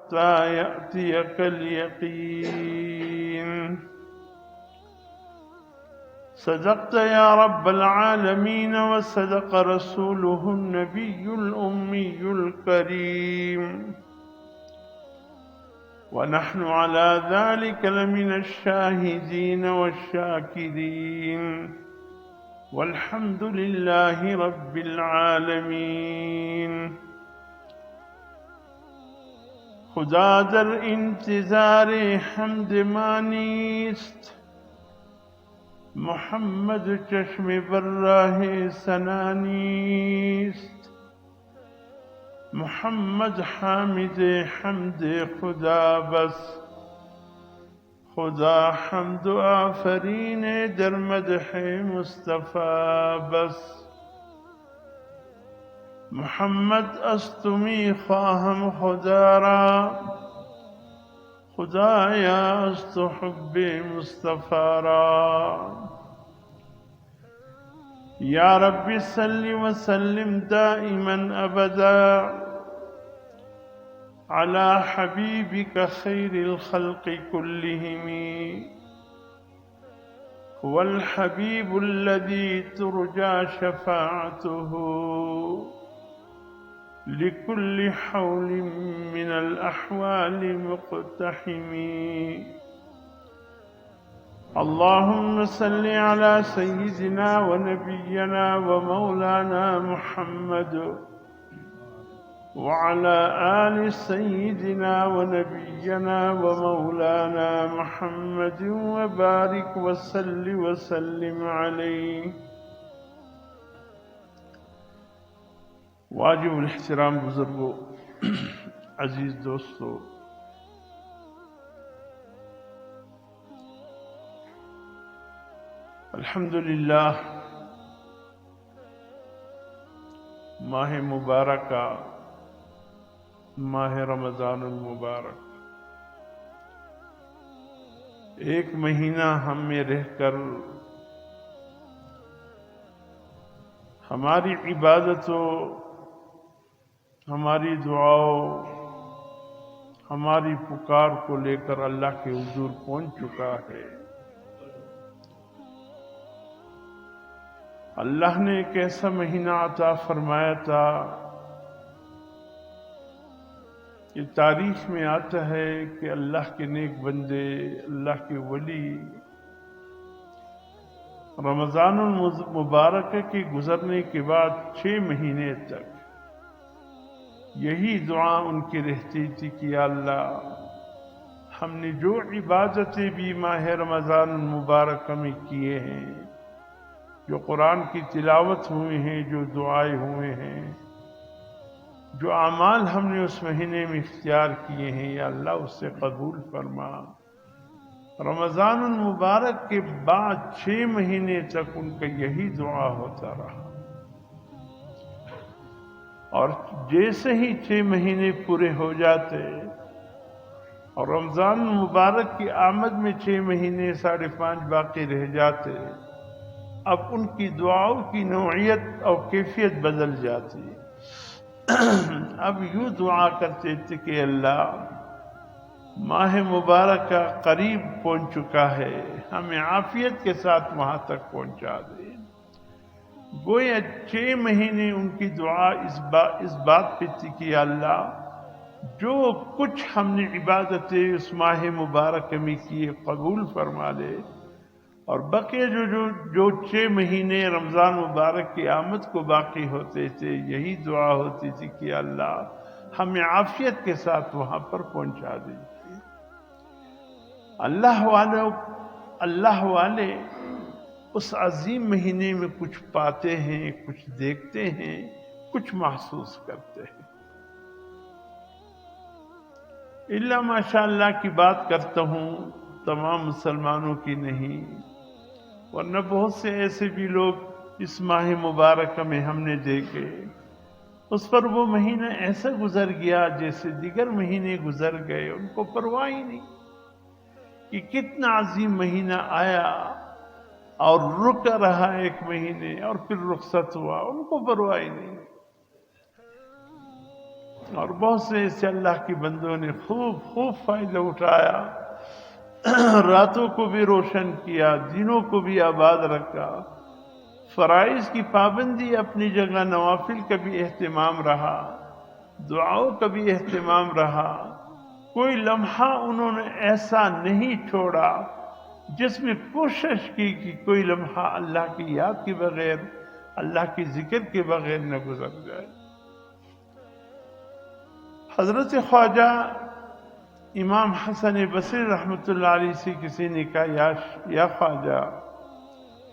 حتى يأتيك اليقين. صدقت يا رب العالمين، وصدق رسوله النبي الأمي الكريم، ونحن على ذلك لمن الشاهدين والشاكرين، والحمد لله رب العالمين. خدا در انتظار حمد ما نیست، محمد چشم بر راه ثنا نیست. محمد حامد حمد خدا بس، خدا حمد و آفرین در مدح مصطفی بس. محمد از تو می خواهم خدا را، خدایا از تو حب مصطفی را. یا رب صل وسلم دائما ابدا على حبيبك خير الخلق كلهم، هو الحبيب الذي ترجى شفاعته لكل حول من الأحوال مقتحم. اللهم صل على سيدنا ونبينا ومولانا محمد وعلى آل سيدنا ونبينا ومولانا محمد وبارك وسلم عليه. واجب الاحترام بزرگوں، عزیز دوستو، الحمدللہ ماہ مبارکہ، ماہ رمضان المبارک، ایک مہینہ ہم میں رہ کر ہماری عبادتوں، ہماری دعاؤں، ہماری پکار کو لے کر اللہ کے حضور پہنچ چکا ہے۔ اللہ نے ایک ایسا مہینہ عطا فرمایا تھا کہ تاریخ میں آتا ہے کہ اللہ کے نیک بندے، اللہ کے ولی رمضان المبارک کے گزرنے کے بعد 6 مہینے تک یہی دعا ان کی رہتی تھی کہ یا اللہ، ہم نے جو عبادتیں بھی ماہ رمضان المبارک میں کیے ہیں، جو قرآن کی تلاوت ہوئے ہیں، جو دعائیں ہوئے ہیں، جو اعمال ہم نے اس مہینے میں اختیار کیے ہیں، یا اللہ اس سے قبول فرما۔ رمضان المبارک کے بعد 6 مہینے تک ان کا یہی دعا ہوتا رہا، اور جیسے ہی 6 مہینے پورے ہو جاتے اور رمضان المبارک کی آمد میں 6 مہینے 5.5 باقی رہ جاتے، اب ان کی دعاؤں کی نوعیت اور کیفیت بدل جاتی۔ اب یوں دعا کرتے تھے کہ اللہ، ماہ مبارکہ قریب پہنچ چکا ہے، ہمیں عافیت کے ساتھ وہاں تک پہنچا دے۔ گویا 6 مہینے ان کی دعا اس بات پہ تھی کہ اللہ، جو کچھ ہم نے عبادتیں اس ماہ مبارک میں کیے قبول فرما لے، اور بقیہ جو 6 مہینے رمضان مبارک کی آمد کو باقی ہوتے تھے، یہی دعا ہوتی تھی کہ اللہ، ہمیں عافیت کے ساتھ وہاں پر پہنچا دیجیے۔ اللہ والے اس عظیم مہینے میں کچھ پاتے ہیں، کچھ دیکھتے ہیں، کچھ محسوس کرتے ہیں۔ اللہ ماشاءاللہ کی بات کرتا ہوں، تمام مسلمانوں کی نہیں، ورنہ بہت سے ایسے بھی لوگ اس ماہ مبارکہ میں ہم نے دیکھے، اس پر وہ مہینہ ایسا گزر گیا جیسے دیگر مہینے گزر گئے، ان کو پرواہ ہی نہیں کہ کتنا عظیم مہینہ آیا اور رک رہا 1 مہینے اور پھر رخصت ہوا، ان کو پرواہ ہی نہیں۔ اور بہت سے اس سے اللہ کی بندوں نے خوب فائدہ اٹھایا، راتوں کو بھی روشن کیا، دنوں کو بھی آباد رکھا، فرائض کی پابندی اپنی جگہ، نوافل کا بھی اہتمام رہا، دعاؤں کا بھی اہتمام رہا۔ کوئی لمحہ انہوں نے ایسا نہیں چھوڑا جس میں کوشش کی کہ کوئی لمحہ اللہ کی یاد کے بغیر، اللہ کی ذکر کے بغیر نہ گزر جائے۔ حضرت خواجہ امام حسن بصری رحمۃ اللہ علیہ سے کسی نے کہا، یا خواجہ،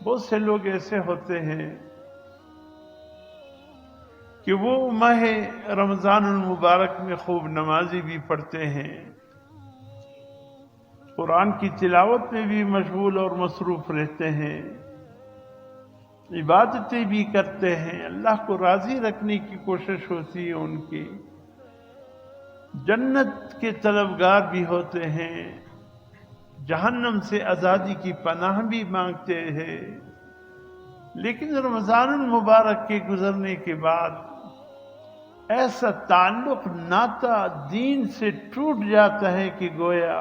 بہت سے لوگ ایسے ہوتے ہیں کہ وہ ماہ رمضان المبارک میں خوب نمازی بھی پڑھتے ہیں، قرآن کی تلاوت میں بھی مشغول اور مصروف رہتے ہیں، عبادتیں بھی کرتے ہیں، اللہ کو راضی رکھنے کی کوشش ہوتی ہے ان کی، جنت کے طلبگار بھی ہوتے ہیں، جہنم سے آزادی کی پناہ بھی مانگتے ہیں، لیکن رمضان المبارک کے گزرنے کے بعد ایسا تعلق، ناتا دین سے ٹوٹ جاتا ہے کہ گویا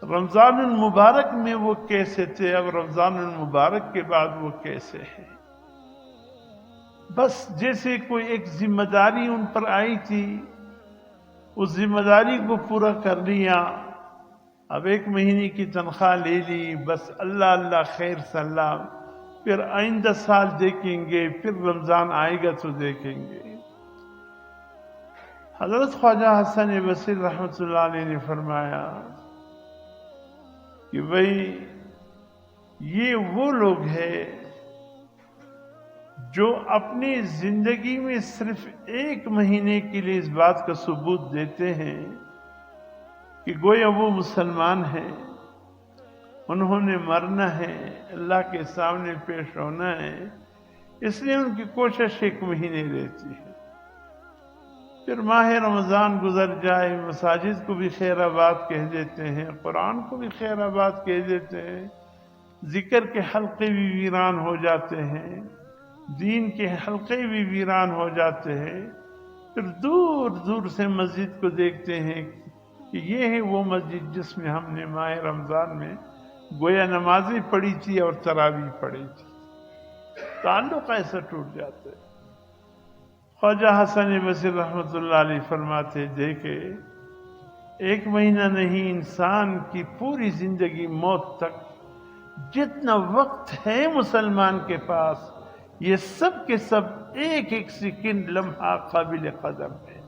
رمضان المبارک میں وہ کیسے تھے، اب رمضان المبارک کے بعد وہ کیسے ہیں۔ بس جیسے کوئی ایک ذمہ داری ان پر آئی تھی، اس ذمہ داری کو پورا کر لیا، اب 1 مہینے کی تنخواہ لے لی، بس اللہ خیر سلام، پھر آئندہ سال دیکھیں گے، پھر رمضان آئے گا تو دیکھیں گے۔ حضرت خواجہ حسن بصری رحمۃ اللہ علیہ نے فرمایا کہ بھئی یہ وہ لوگ ہیں جو اپنی زندگی میں صرف 1 مہینے کے لیے اس بات کا ثبوت دیتے ہیں کہ گویا وہ مسلمان ہیں، انہوں نے مرنا ہے، اللہ کے سامنے پیش ہونا ہے، اس لیے ان کی کوشش 1 مہینے رہتی ہے۔ پھر ماہ رمضان گزر جائے، مساجد کو بھی خیر آباد کہہ دیتے ہیں، قرآن کو بھی خیر آباد کہہ دیتے ہیں، ذکر کے حلقے بھی ویران ہو جاتے ہیں، دین کے حلقے بھی ویران ہو جاتے ہیں، پھر دور دور سے مسجد کو دیکھتے ہیں کہ یہ ہے وہ مسجد جس میں ہم نے ماہ رمضان میں گویا نمازیں پڑھی تھی اور تراویح پڑھی تھی۔ تعلق ایسا ٹوٹ جاتا ہے۔ خواجہ حسن بصری رحمۃ اللہ علیہ فرماتے، دیکھے 1 مہینہ نہیں، انسان کی پوری زندگی موت تک جتنا وقت ہے مسلمان کے پاس، یہ سب کے سب 1 سیکنڈ، لمحہ قابل قدر ہے۔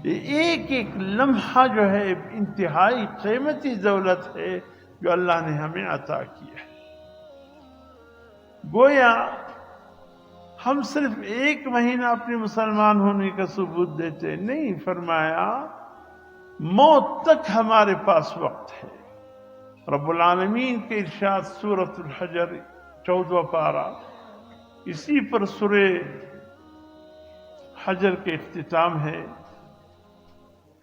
یہ 1 لمحہ جو ہے انتہائی قیمتی دولت ہے جو اللہ نے ہمیں عطا کیا ہے۔ گویا ہم صرف 1 مہینہ اپنے مسلمان ہونے کا ثبوت دیتے نہیں، فرمایا موت تک ہمارے پاس وقت ہے۔ رب العالمین کے ارشاد سورۃ الحجر 14واں پارہ، اسی پر سورہ حجر کے اختتام ہے،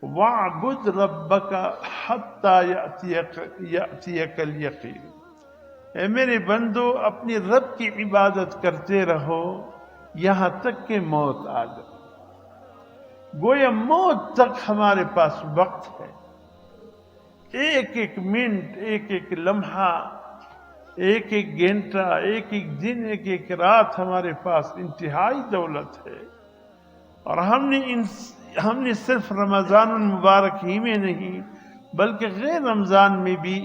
وَاعْبُدْ رَبَّكَ حَتَّى يَأْتِيَكَ الْيَقِينُ۔ اے میرے بندو، اپنی رب کی عبادت کرتے رہو یہاں تک کہ موت آ جائے۔ گویا موت تک ہمارے پاس وقت ہے، 1 منٹ، 1 لمحہ، 1 گھنٹہ، 1 دن، 1 رات ہمارے پاس انتہائی دولت ہے، اور ہم نے صرف رمضان المبارک ہی میں نہیں بلکہ غیر رمضان میں بھی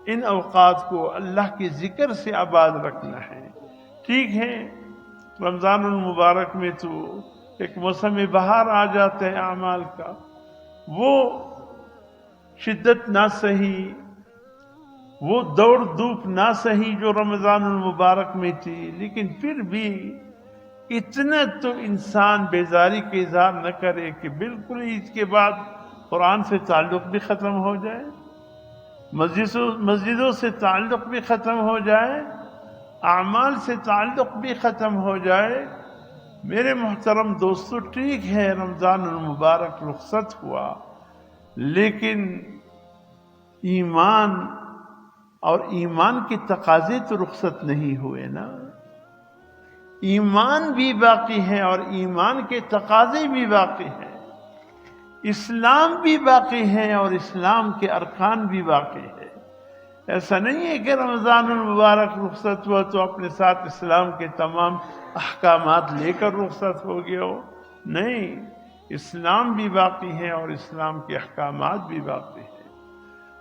ان اوقات کو اللہ کے ذکر سے آباد رکھنا ہے۔ ٹھیک ہے، رمضان المبارک میں تو ایک موسم بہار آ جاتا ہے اعمال کا، وہ شدت نہ سہی، وہ دوڑ دھوپ نہ سہی جو رمضان المبارک میں تھی، لیکن پھر بھی اتنا تو انسان بیزاری کا اظہار نہ کرے کہ بالکل عید کے بعد قرآن سے تعلق بھی ختم ہو جائے، مسجدوں سے تعلق بھی ختم ہو جائے، اعمال سے تعلق بھی ختم ہو جائے۔ میرے محترم دوستو، ٹھیک ہے رمضان المبارک رخصت ہوا، لیکن ایمان اور ایمان کے تقاضے تو رخصت نہیں ہوئے نا۔ ایمان بھی باقی ہے اور ایمان کے تقاضے بھی باقی ہیں، اسلام بھی باقی ہے اور اسلام کے ارکان بھی باقی ہے۔ ایسا نہیں ہے کہ رمضان المبارک رخصت ہوا تو اپنے ساتھ اسلام کے تمام احکامات لے کر رخصت ہو گیا ہو، نہیں، اسلام بھی باقی ہے اور اسلام کے احکامات بھی باقی ہیں۔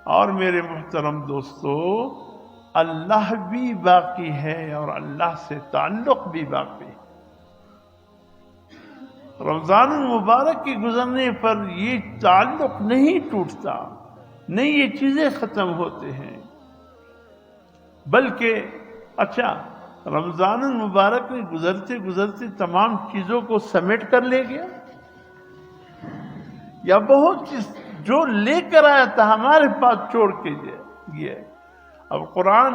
اور میرے محترم دوستو، اللہ بھی باقی ہے اور اللہ سے تعلق بھی باقی ہے۔ رمضان المبارک کے گزرنے پر یہ تعلق نہیں ٹوٹتا، نہیں یہ چیزیں ختم ہوتے ہیں، بلکہ اچھا رمضان المبارک میں گزرتے گزرتے تمام چیزوں کو سمیٹ کر لے گیا، یا بہت چیز جو لے کر آیا تھا ہمارے پاس چھوڑ کے گیا۔ اب قرآن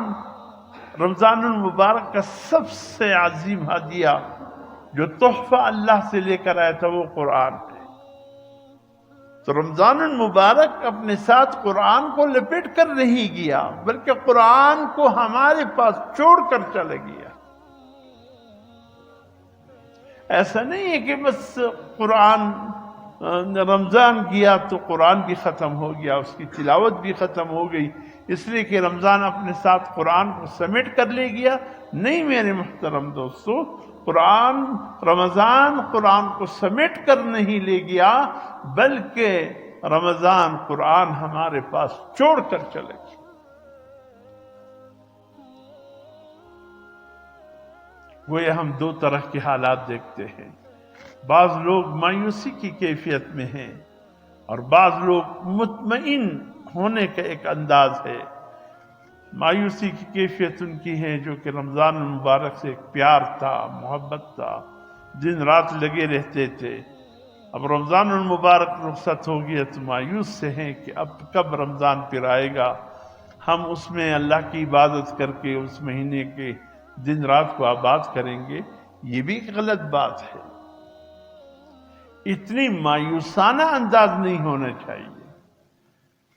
رمضان المبارک کا سب سے عظیم ہدیہ جو تحفہ اللہ سے لے کر آیا تھا وہ قرآن ہے۔ تو رمضان المبارک اپنے ساتھ قرآن کو لپیٹ کر نہیں گیا، بلکہ قرآن کو ہمارے پاس چھوڑ کر چلا گیا۔ ایسا نہیں ہے کہ بس قرآن رمضان گیا تو قرآن بھی ختم ہو گیا، اس کی تلاوت بھی ختم ہو گئی، اس لیے کہ رمضان اپنے ساتھ قرآن کو سمیٹ کر لے گیا۔ نہیں میرے محترم دوستو، رمضان قرآن کو سمیٹ کر نہیں لے گیا، بلکہ رمضان قرآن ہمارے پاس چھوڑ کر چلے گیا۔ گویا ہم دو طرح کے حالات دیکھتے ہیں، بعض لوگ مایوسی کی کیفیت میں ہیں اور بعض لوگ مطمئن ہونے کا ایک انداز ہے۔ مایوسی کی کیفیت ان کی ہے جو کہ رمضان المبارک سے ایک پیار تھا، محبت تھا، دن رات لگے رہتے تھے، اب رمضان المبارک رخصت ہو گیا تو مایوس سے ہیں کہ اب کب رمضان پھر آئے گا، ہم اس میں اللہ کی عبادت کر کے اس مہینے کے دن رات کو آباد کریں گے۔ یہ بھی ایک غلط بات ہے، اتنی مایوسانہ انداز نہیں ہونا چاہیے۔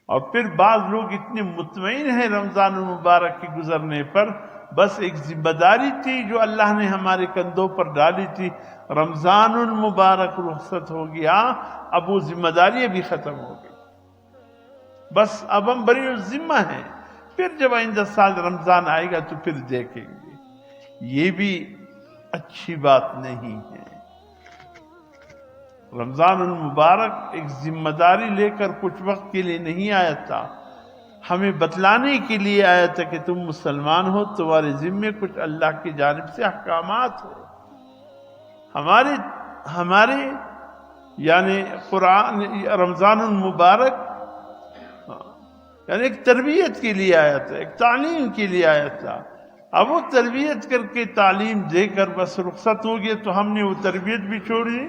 اور پھر بعض لوگ اتنے مطمئن ہیں رمضان المبارک کے گزرنے پر، بس ایک ذمہ داری تھی جو اللہ نے ہمارے کندھوں پر ڈالی تھی، رمضان المبارک رخصت ہو گیا، اب وہ ذمہ داری بھی ختم ہو گئی، بس اب ہم بری الذمہ ہیں، پھر جب آئندہ سال رمضان آئے گا تو پھر دیکھیں گے۔ یہ بھی اچھی بات نہیں ہے۔ رمضان المبارک ایک ذمہ داری لے کر کچھ وقت کے لیے نہیں آیا تھا، ہمیں بتلانے کے لیے آیا تھا کہ تم مسلمان ہو، تمہارے ذمے کچھ اللہ کی جانب سے احکامات ہیں۔ ہمارے یعنی قرآن رمضان المبارک یعنی ایک تربیت کے لیے آیا تھا، ایک تعلیم کے لیے آیا تھا، اب وہ تربیت کر کے تعلیم دے کر بس رخصت ہو گیا تو ہم نے وہ تربیت بھی چھوڑی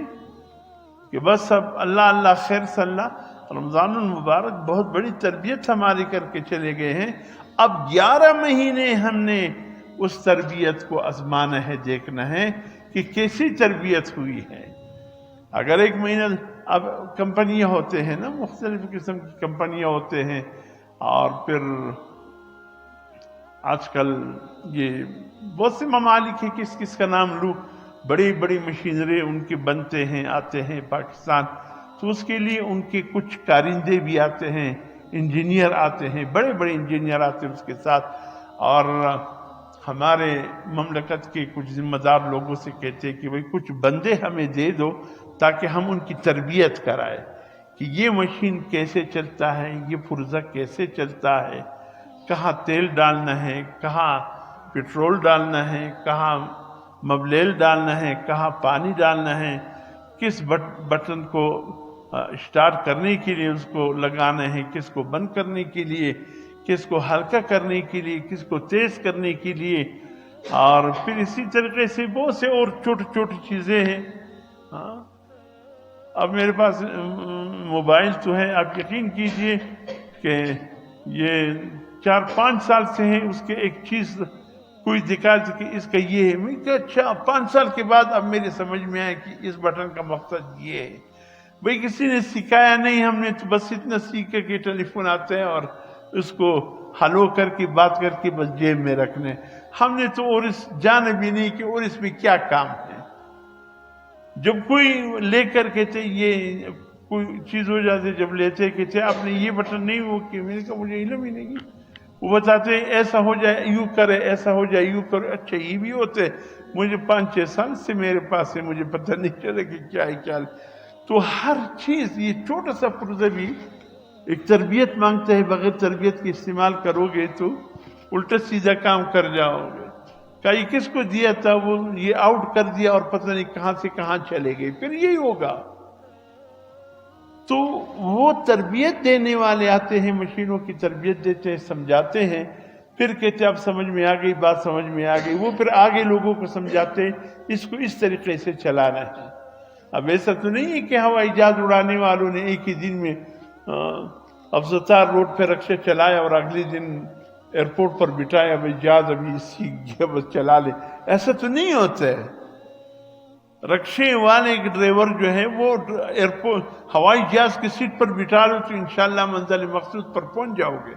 کہ بس اب اللہ اللہ خیر صلی اللہ۔ رمضان المبارک بہت بڑی تربیت ہماری کر کے چلے گئے ہیں، اب 11 مہینے ہم نے اس تربیت کو آزمانا ہے، دیکھنا ہے کہ کیسی تربیت ہوئی ہے۔ اگر ایک مہینہ، اب کمپنیاں ہوتے ہیں نا، مختلف قسم کی کمپنیاں ہوتے ہیں، اور پھر آج کل یہ بہت سے ممالک ہیں، کس کس کا نام لوں، بڑی بڑی مشینری ان کے بنتے ہیں، آتے ہیں پاکستان، تو اس کے لیے ان کے کچھ کارندے بھی آتے ہیں، انجینئر آتے ہیں، بڑے بڑے انجینئر آتے ہیں اس کے ساتھ، اور ہمارے مملکت کے کچھ ذمہ دار لوگوں سے کہتے ہیں کہ بھئی کچھ بندے ہمیں دے دو تاکہ ہم ان کی تربیت کرائیں کہ یہ مشین کیسے چلتا ہے، یہ پرزہ کیسے چلتا ہے، کہاں تیل ڈالنا ہے، کہاں پیٹرول ڈالنا ہے، کہاں مبلیل ڈالنا ہے، کہاں پانی ڈالنا ہے، کس بٹن کو اسٹارٹ کرنے کے لیے اس کو لگانا ہے، کس کو بند کرنے کے لیے، کس کو ہلکا کرنے کے لیے، کس کو تیز کرنے کے لیے، اور پھر اسی طریقے سے بہت سے اور چھوٹی چھوٹی چیزیں ہیں۔ اب میرے پاس موبائل تو ہے، آپ یقین کیجئے کہ یہ 4-5 سال سے ہیں، اس کے ایک چیز کوئی دکھا کہ اس کا یہ ہے، میں کہ اچھا 5 سال کے بعد اب میرے سمجھ میں آیا کہ اس بٹن کا مقصد یہ ہے۔ بھئی کسی نے سکھایا نہیں، ہم نے تو بس اتنا سیکھا کہ ٹیلی فون آتا ہے اور اس کو ہلو کر کے بات کر کے بس جیب میں رکھنے. ہم نے تو اور اس جانے بھی نہیں کہ اور اس میں کیا کام ہے. جب کوئی لے کر کہتے یہ کوئی چیز ہو جاتی، جب لیتے کہتے آپ نے یہ بٹن نہیں وہ کیا. میں نے کہا مجھے علم ہی نہیں. وہ بتاتے ایسا ہو جائے یوں کرے، ایسا ہو جائے یوں کرے. اچھا یہ بھی ہوتے. مجھے 5-6 سال سے میرے پاس ہے، مجھے پتہ نہیں چلا کہ کیا ہے کیا. تو ہر چیز یہ چھوٹا سا پرزہ بھی ایک تربیت مانگتا ہے. بغیر تربیت کے استعمال کرو گے تو الٹا سیدھا کام کر جاؤ گے. کہ کس کو دیا تھا، وہ یہ آؤٹ کر دیا اور پتہ نہیں کہاں سے کہاں چلے گئے. پھر یہی ہوگا. تو وہ تربیت دینے والے آتے ہیں، مشینوں کی تربیت دیتے ہیں، سمجھاتے ہیں. پھر کہتے اب سمجھ میں آ گئی، بات سمجھ میں آ گئی. وہ پھر آگے لوگوں کو سمجھاتے اس کو اس طریقے سے چلانا ہے. اب ایسا تو نہیں ہے کہ ہوائی جہاز اڑانے والوں نے ایک ہی دن میں افزتار روڈ پہ رکشے چلایا اور اگلے دن ایئرپورٹ پر بٹھایا بھائی جہاز ابھی سیکھ گیا بس چلا لے. ایسا تو نہیں ہوتا ہے. رکشے والے ڈرائیور جو ہے وہ ایئرپورٹ ہوائی جہاز کی سیٹ پر بٹھا لو تو انشاءاللہ منزل مقصود پر پہنچ جاؤ گے.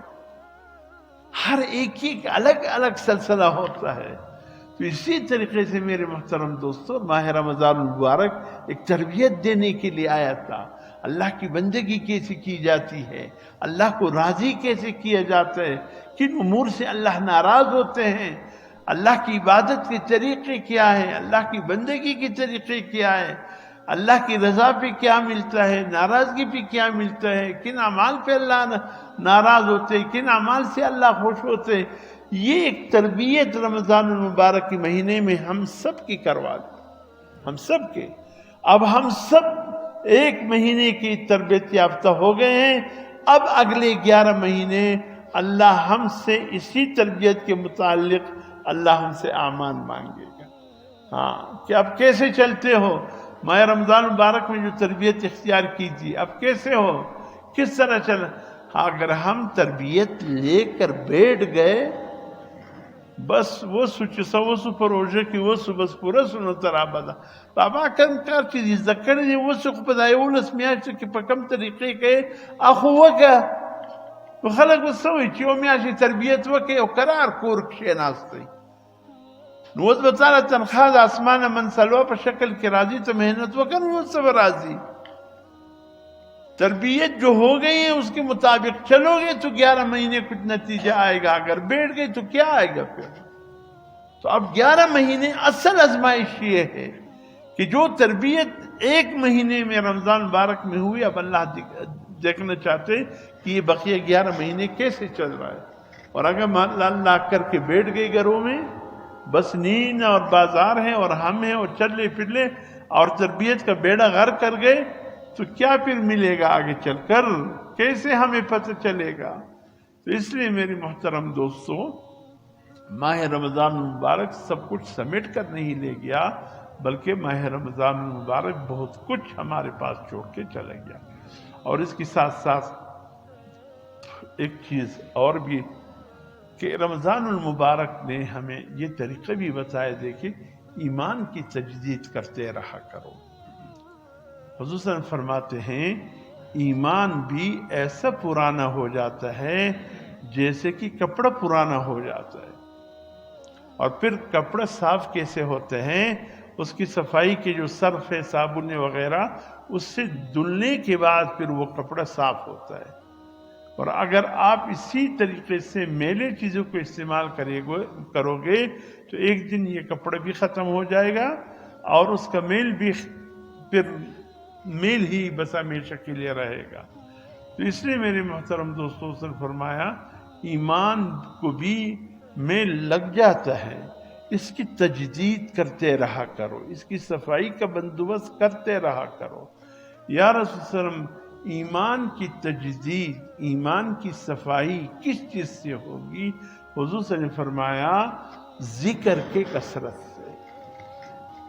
ہر ایک الگ الگ سلسلہ ہوتا ہے. تو اسی طریقے سے میرے محترم دوستو، ماہ رمضان المبارک ایک تربیت دینے کے لیے آیا تھا. اللہ کی بندگی کیسے کی جاتی ہے، اللہ کو راضی کیسے کیا جاتا ہے، کن امور سے اللہ ناراض ہوتے ہیں، اللہ کی عبادت کے طریقے کیا ہے، اللہ کی بندگی کے طریقے کیا ہے، اللہ کی رضا پہ کیا ملتا ہے، ناراضگی پہ کیا ملتا ہے، کن اعمال پہ اللہ ناراض ہوتے، کن اعمال سے اللہ خوش ہوتے. یہ ایک تربیت رمضان المبارک کے مہینے میں ہم سب کی کروا دی. ہم سب کے. اب ہم سب ایک مہینے کی تربیت یافتہ ہو گئے ہیں. اب اگلے 11 مہینے اللہ ہم سے اسی تربیت کے متعلق اللہ ہم سے اعمال مانگے گا. ہاں کہ اب کیسے چلتے ہو. ماہ رمضان مبارک میں جو تربیت اختیار کی تھی اب کیسے ہو، کس طرح چلا. اگر ہم تربیت لے کر بیٹھ گئے بس وہ سو پروژے کی وہ بس پورا سنو ترابدا بابا کم کار چیزی ذکر دی وہ سو پدای ولس میاشت کی په کم طریقې کې اخو وکه نو خلک وسوي چې یو میاشت تربیت وکړي او قرار کور کښېناستی نو اوس به تعالی تنخواه د اسمانه منسلوه په شکل کې راځي ته محنت وکړه نو اوس به راځي. تربیت جو ہو گئی ہے اس کے مطابق چلو گے تو 11 مہینے کچھ نتیجہ آئے گا. اگر بیٹھ گئے تو کیا آئے گا پھر. تو اب 11 مہینے اصل آزمائش یہ ہے کہ جو تربیت ایک مہینے میں رمضان مبارک میں ہوئی اب اللہ دیکھنا چاہتے کہ یہ بقیہ 11 مہینے کیسے چل رہا ہے. اور اگر اللہ کر کے بیٹھ گئے گھروں میں بس نیند اور بازار ہیں اور ہم ہیں اور چلے پھرلے اور تربیت کا بیڑا غرق کر گئے تو کیا پھر ملے گا آگے چل کر، کیسے ہمیں پتہ چلے گا. تو اس لیے میری محترم دوستو ماہ رمضان المبارک سب کچھ سمیٹ کر نہیں لے گیا بلکہ ماہ رمضان المبارک بہت کچھ ہمارے پاس چھوڑ کے چلا گیا. اور اس کے ساتھ ساتھ ایک چیز اور بھی کہ رمضان المبارک نے ہمیں یہ طریقہ بھی بتایا دیکھیں ایمان کی تجدید کرتے رہا کرو. حضور صلی اللہ علیہ وسلم فرماتے ہیں ایمان بھی ایسا پرانا ہو جاتا ہے جیسے کہ کپڑا پرانا ہو جاتا ہے. اور پھر کپڑا صاف کیسے ہوتے ہیں، اس کی صفائی کے جو صرف ہے صابن وغیرہ اس سے دھلنے کے بعد پھر وہ کپڑا صاف ہوتا ہے. اور اگر آپ اسی طریقے سے میلے چیزوں کو استعمال کرو گے تو ایک دن یہ کپڑا بھی ختم ہو جائے گا اور اس کا میل بھی پھر میل ہی بس ہمیشہ کے لیے رہے گا. تو اس لیے میرے محترم دوستوں سے فرمایا ایمان کو بھی میل لگ جاتا ہے، اس کی تجدید کرتے رہا کرو، اس کی صفائی کا بندوبست کرتے رہا کرو. یا رسول صلی اللہ علیہ وسلم ایمان کی تجدید، ایمان کی صفائی کس چیز سے ہوگی؟ حضور صلی اللہ علیہ وسلم نے فرمایا ذکر کے کثرت سے،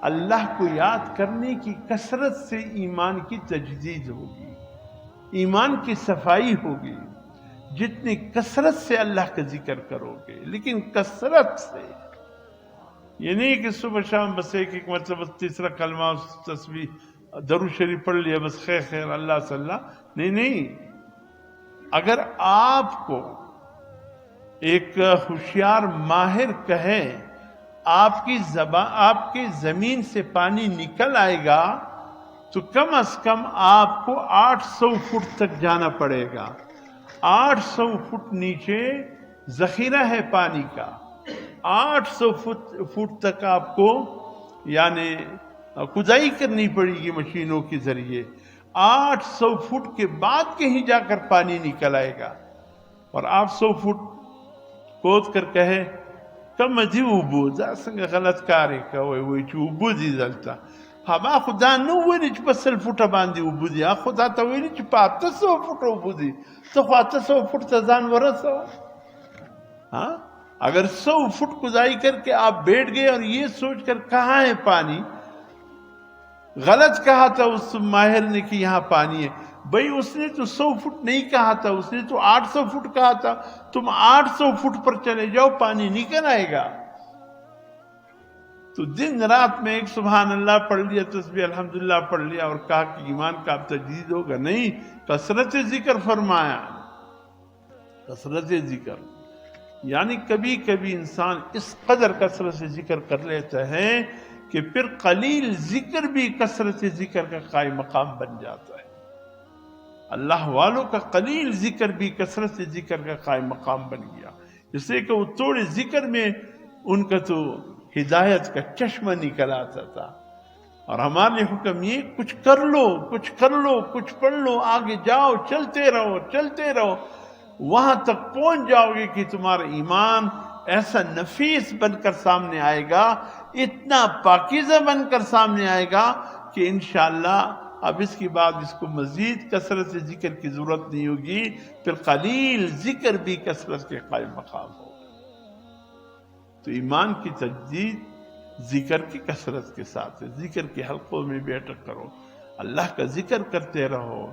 اللہ کو یاد کرنے کی کثرت سے ایمان کی تجدید ہوگی، ایمان کی صفائی ہوگی. جتنی کثرت سے اللہ کا ذکر کرو گے، لیکن کثرت سے، یہ نہیں کہ صبح شام بس ایک مرتبہ تیسرا کلمہ تسبیح درود شریف پڑھ لیا بس خیر خیر اللہ صلی اللہ، نہیں. اگر آپ کو ایک ہوشیار ماہر کہے آپ کی زمین سے پانی نکل آئے گا تو کم از کم آپ کو 800 فٹ تک جانا پڑے گا. 800 فٹ نیچے ذخیرہ ہے پانی کا. 800 فٹ تک آپ کو یعنی کھدائی کرنی پڑے گی مشینوں کے ذریعے. 800 فٹ کے بعد کہیں جا کر پانی نکل آئے گا. اور 800 فٹ کھود کر کہے کم دی اوبو دا څنګه غلط کار کوي وای چې اوبو دي دلته. هغه خدا نو ویل چې په 100 فټه باندې اوبو دي. خدا ته ویل چې په 800 فټه اوبو دي. ته خو 800 فٹ ته ځان ورسوه. ہاں اگر 100 فٹ کھدائی کر کے آپ بیٹھ گئے اور یہ سوچ کر کہاں ہے پانی، غلط کہا تھا اس ماہر نے کہ یہاں پانی ہے. بھئی اس نے تو 100 فٹ نہیں کہا تھا، اس نے تو 800 فٹ کہا تھا. تم 800 فٹ پر چلے جاؤ، پانی نکل آئے گا. تو دن رات میں ایک سبحان اللہ پڑھ لیا، تسبیح الحمدللہ پڑھ لیا اور کہا کہ ایمان کا اب تجدید ہوگا. نہیں، کثرت ذکر فرمایا. کثرت ذکر یعنی کبھی کبھی انسان اس قدر کثرت سے ذکر کر لیتا ہے کہ پھر قلیل ذکر بھی کثرت ذکر کا قائم مقام بن جاتا ہے. اللہ والوں کا قلیل ذکر بھی کثرت ذکر کا قائم مقام بن گیا. اس لیے کہ وہ تھوڑے ذکر میں ان کا تو ہدایت کا چشمہ نکل آتا تھا. اور ہمارے حکم یہ کچھ کر لو، کچھ کر لو، کچھ پڑھ لو، آگے جاؤ، چلتے رہو، چلتے رہو. وہاں تک پہنچ جاؤ گے کہ تمہارا ایمان ایسا نفیس بن کر سامنے آئے گا، اتنا پاکیزہ بن کر سامنے آئے گا کہ انشاءاللہ اب اس کے بعد اس کو مزید کثرت سے ذکر کی ضرورت نہیں ہوگی. پھر قلیل ذکر بھی کثرت کے قائم مقام ہوگا. تو ایمان کی تجدید ذکر کی کثرت کے ساتھ ہے. ذکر کے حلقوں میں بیٹھ کرو، اللہ کا ذکر کرتے رہو.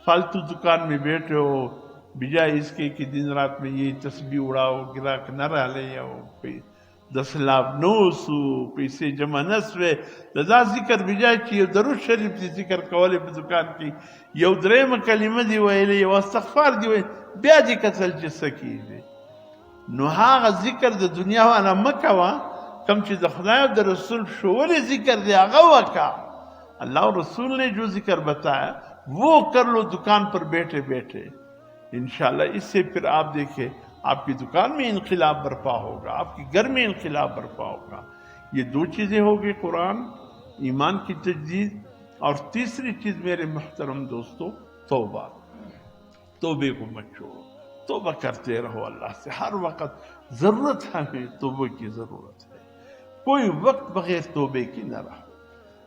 فالتو دکان میں بیٹھے ہو، بجائے اس کے کہ دن رات میں یہ تسبیح اڑاؤ، گراک نہ رہ لے آؤ، 10 لاکھ نوسو پیسے جمع نسوے لذا ذکر بجائے چیئے درود شریف دی ذکر کولے پہ دکان کی یو درم کلمہ دی ویلے یو استغفار دی ویلے بیا دی قتل جسا کی دی. نو هاغه ذکر د دنیا وانا مکوا کم چې د خدای او د رسول شول ذکر دی هغه وکا. اللہ اور رسول نے جو ذکر بتایا وہ کر لو دکان پر بیٹھے بیٹھے. انشاءاللہ اس سے پھر آپ دیکھیں آپ کی دکان میں انقلاب برپا ہوگا، آپ کے گھر میں انقلاب برپا ہوگا. یہ 2 چیزیں ہوگی، قرآن، ایمان کی تجدید. اور تیسری چیز میرے محترم دوستو، توبہ. توبے کو مت چھوڑو، توبہ کرتے رہو اللہ سے. ہر وقت ضرورت ہے، ہمیں توبہ کی ضرورت ہے. کوئی وقت بغیر توبے کی نہ رہو.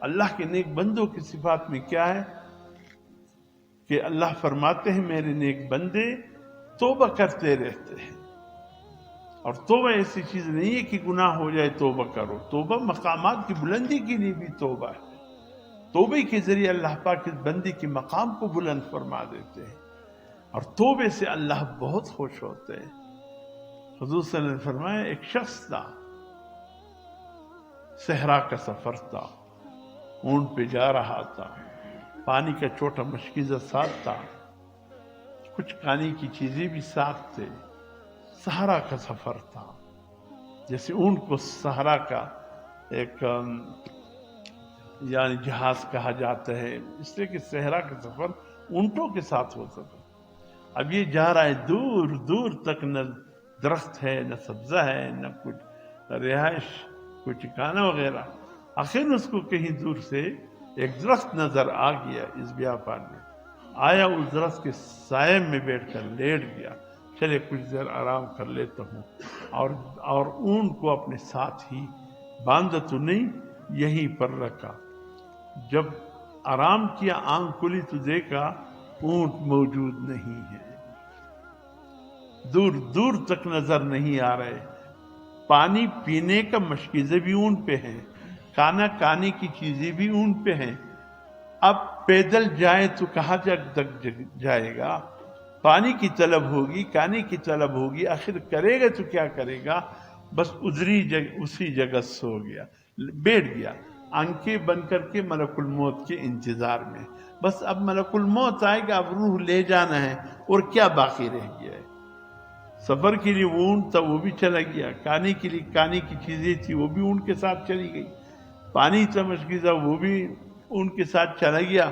اللہ کے نیک بندوں کی صفات میں کیا ہے کہ اللہ فرماتے ہیں میرے نیک بندے توبہ کرتے رہتے ہیں. اور توبہ ایسی چیز نہیں ہے کہ گناہ ہو جائے توبہ کرو. توبہ مقامات کی بلندی کے لیے بھی توبہ ہے. توبے کے ذریعے اللہ پاک اس بندی کے مقام کو بلند فرما دیتے ہیں. اور توبے سے اللہ بہت خوش ہوتے ہیں. حضور صلی اللہ علیہ وسلم نے فرمایا ایک شخص تھا، صحرا کا سفر تھا، اونٹ پہ جا رہا تھا، پانی کا چھوٹا مشکیزہ ساتھ تھا، کچھ کھانے کی چیزیں بھی ساتھ تھے. صحرا کا سفر تھا، جیسے اونٹ کو صحرا کا ایک یعنی جہاز کہا جاتا ہے، اس لیے کہ صحرا کا سفر اونٹوں کے ساتھ ہوتا تھا. اب یہ جا رہا ہے دور دور تک، نہ درخت ہے، نہ سبزہ ہے، نہ کچھ رہائش، کوئی ٹھکانہ وغیرہ. آخر اس کو کہیں دور سے ایک درخت نظر آ گیا. اس بیابان میں آیا، اس درخت کے سائے میں بیٹھ کر لیٹ گیا. چلے کچھ دیر آرام کر لیتا ہوں. اور اونٹ کو اپنے ساتھ ہی باندھا تو نہیں، یہیں پر رکھا. جب آرام کیا، آنکھ کھلی تو دیکھا اونٹ موجود نہیں ہے. دور دور تک نظر نہیں آ رہے. پانی پینے کا مشکیزیں بھی اونٹ پہ ہیں، کھانا کھانے کی چیزیں بھی اونٹ پہ ہیں. اب پیدل جائے تو کہاں تک جائے گا؟ پانی کی طلب ہوگی، کھانے کی طلب ہوگی، آخر کرے گا تو کیا کرے گا؟ بس اسی جگہ سو گیا، بیٹھ گیا، آنکھیں بند کر کے ملک الموت کے انتظار میں. بس اب ملک الموت آئے گا، اب روح لے جانا ہے، اور کیا باقی رہ گیا ہے؟ سفر کے لیے وہ اونٹ تھا وہ بھی چلا گیا، کھانے کے لیے کھانے کی چیزیں تھی وہ بھی اونٹ کے ساتھ چلی گئی، پانی تھا مشکیزہ وہ بھی اونٹ کے ساتھ چلا گیا،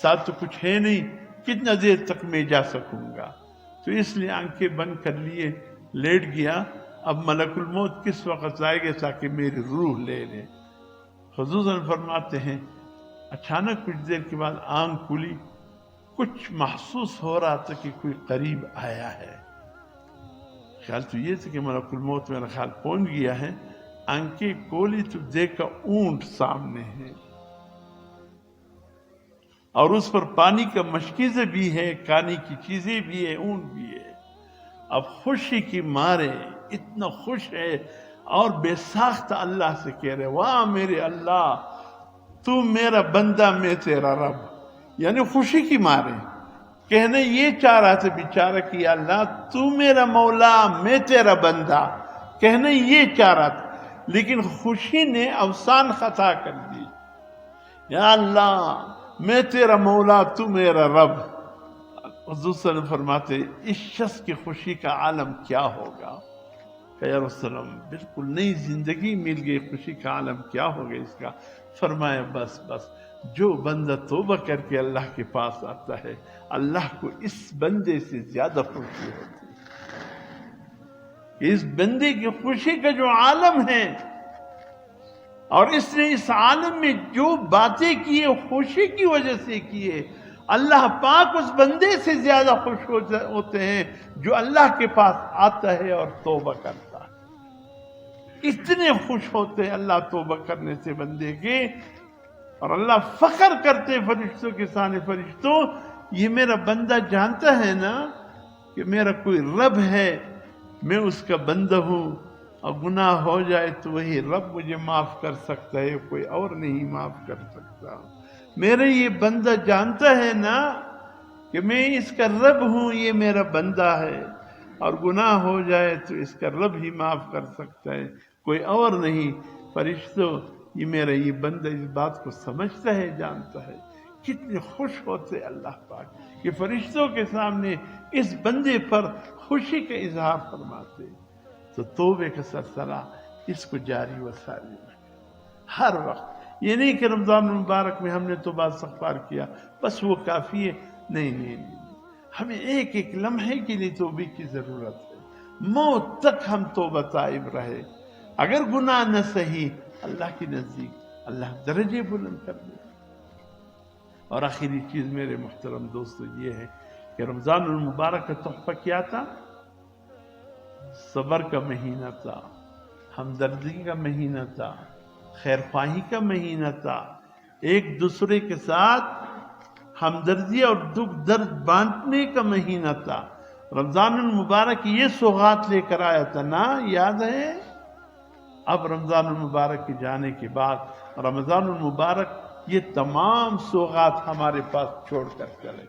ساتھ تو کچھ ہے نہیں، کتنا دیر تک میں جا سکوں گا؟ تو اس لیے آنکھیں بند کر لیے لیٹ گیا، اب ملک الموت کس وقت آئے گا تاکہ میری روح لے لے۔ حضور صلی اللہ علیہ وسلم فرماتے ہیں اچانک کچھ دیر کے بعد آنکھ کھلی، کچھ محسوس ہو رہا تھا کہ کوئی قریب آیا ہے، خیال تو یہ تھا کہ ملک الموت میرا خیال پہنچ گیا ہے، آنکھیں کھولی تو دیکھا اونٹ سامنے ہے اور اس پر پانی کا مشکیزہ بھی ہے، کھانے کی چیزیں بھی ہے، اونٹ بھی ہے۔ اب خوشی کی مارے اتنا خوش ہے اور بے ساختہ اللہ سے کہہ رہے واہ میرے اللہ تو میرا بندہ میں تیرا رب، یعنی خوشی کی مارے کہنے یہ چاہ رہا تھا بیچارہ کہ یا اللہ تو میرا مولا میں تیرا بندہ، کہنے یہ چاہ رہا تھا، لیکن خوشی نے اوسان خطا کر دی، یا اللہ میں تیرا مولا تو میرا رب۔ حضور صلی اللہ علیہ وسلم فرماتے اس شخص کی خوشی کا عالم کیا ہوگا؟ کہ یا رسول اللہ بالکل نئی زندگی مل گئی، خوشی کا عالم کیا ہوگا اس کا؟ فرمایا بس جو بندہ توبہ کر کے اللہ کے پاس آتا ہے اللہ کو اس بندے سے زیادہ خوشی ہوتی ہے، اس بندے کی خوشی کا جو عالم ہے اور اس نے اس عالم میں جو باتیں کی ہے خوشی کی وجہ سے کی ہے، اللہ پاک اس بندے سے زیادہ خوش ہوتے ہیں جو اللہ کے پاس آتا ہے اور توبہ کرتا ہے، اتنے خوش ہوتے ہیں اللہ توبہ کرنے سے بندے کے، اور اللہ فخر کرتے فرشتوں کے سامنے، فرشتوں یہ میرا بندہ جانتا ہے نا کہ میرا کوئی رب ہے، میں اس کا بندہ ہوں، اور گناہ ہو جائے تو وہی رب مجھے معاف کر سکتا ہے، کوئی اور نہیں معاف کر سکتا، میرا یہ بندہ جانتا ہے نا کہ میں اس کا رب ہوں، یہ میرا بندہ ہے، اور گناہ ہو جائے تو اس کا رب ہی معاف کر سکتا ہے، کوئی اور نہیں۔ فرشتوں یہ میرا یہ بندہ اس بات کو سمجھتا ہے، جانتا ہے، کتنے خوش ہوتے اللہ پاک کہ فرشتوں کے سامنے اس بندے پر خوشی کا اظہار فرماتے۔ تو توبے کا سلسلہ اس کو جاری و ساری رکھے ہر وقت، یہ نہیں کہ رمضان المبارک میں ہم نے توبہ استغفار کیا بس وہ کافی ہے، نہیں، ہمیں ایک ایک لمحے کے لیے توبے کی ضرورت ہے، موت تک ہم توبہ تائب رہے، اگر گناہ نہ سہی اللہ کے نزدیک اللہ درجے بلند کر دے۔ اور آخری چیز میرے محترم دوستو یہ ہے کہ رمضان المبارک کا تحفہ کیا تھا؟ صبر کا مہینہ تھا، ہمدردی کا مہینہ تھا، خیر خواہی کا مہینہ تھا، ایک دوسرے کے ساتھ ہمدردی اور دکھ درد بانٹنے کا مہینہ تھا۔ رمضان المبارک یہ سوغات لے کر آیا تھا نا، یاد ہے؟ اب رمضان المبارک کے جانے کے بعد رمضان المبارک یہ تمام سوغات ہمارے پاس چھوڑ کر چلے،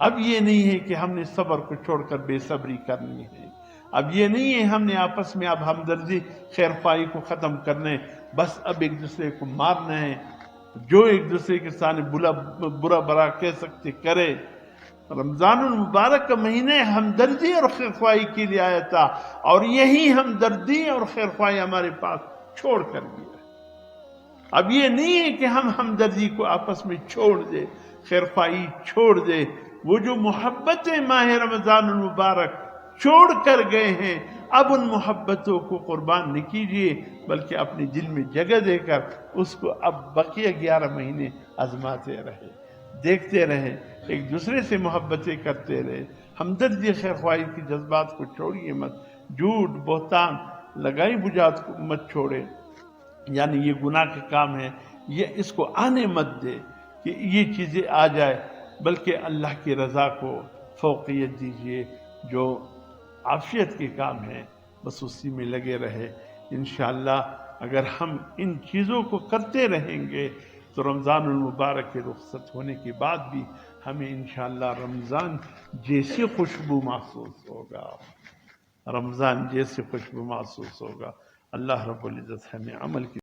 اب یہ نہیں ہے کہ ہم نے صبر کو چھوڑ کر بے صبری کرنی ہے، اب یہ نہیں ہے ہم نے آپس میں اب ہمدردی خیر خواہی کو ختم کرنے، بس اب ایک دوسرے کو مارنا ہے، جو ایک دوسرے کے سامنے برا برا کہہ سکتے کرے۔ رمضان المبارک کا مہینے ہمدردی اور خیر خواہی کے لیے آیا تھا، اور یہی ہمدردی اور خیر خواہی ہمارے پاس چھوڑ کر گیا۔ اب یہ نہیں ہے کہ ہم ہمدردی کو آپس میں چھوڑ دے، خیر خواہی چھوڑ دے، وہ جو محبتیں ماہ رمضان المبارک چھوڑ کر گئے ہیں اب ان محبتوں کو قربان نہ کیجیے، بلکہ اپنے دل میں جگہ دے کر اس کو اب بقیہ 11 مہینے آزماتے رہے، دیکھتے رہے، ایک دوسرے سے محبتیں کرتے رہے، ہمدردی خیر خواہی کے جذبات کو چھوڑیے مت، جھوٹ بہتان لگائی بجات کو مت چھوڑے، یعنی یہ گناہ کا کام ہے، یہ اس کو آنے مت دے کہ یہ چیزیں آ جائے، بلکہ اللہ کی رضا کو فوقیت دیجیے، جو عافیت کے کام ہے بس اسی میں لگے رہے۔ انشاءاللہ اگر ہم ان چیزوں کو کرتے رہیں گے تو رمضان المبارک کے رخصت ہونے کے بعد بھی ہمیں انشاءاللہ رمضان جیسی خوشبو محسوس ہوگا، رمضان جیسی خوشبو محسوس ہوگا۔ اللہ رب العزت ہمیں عمل کی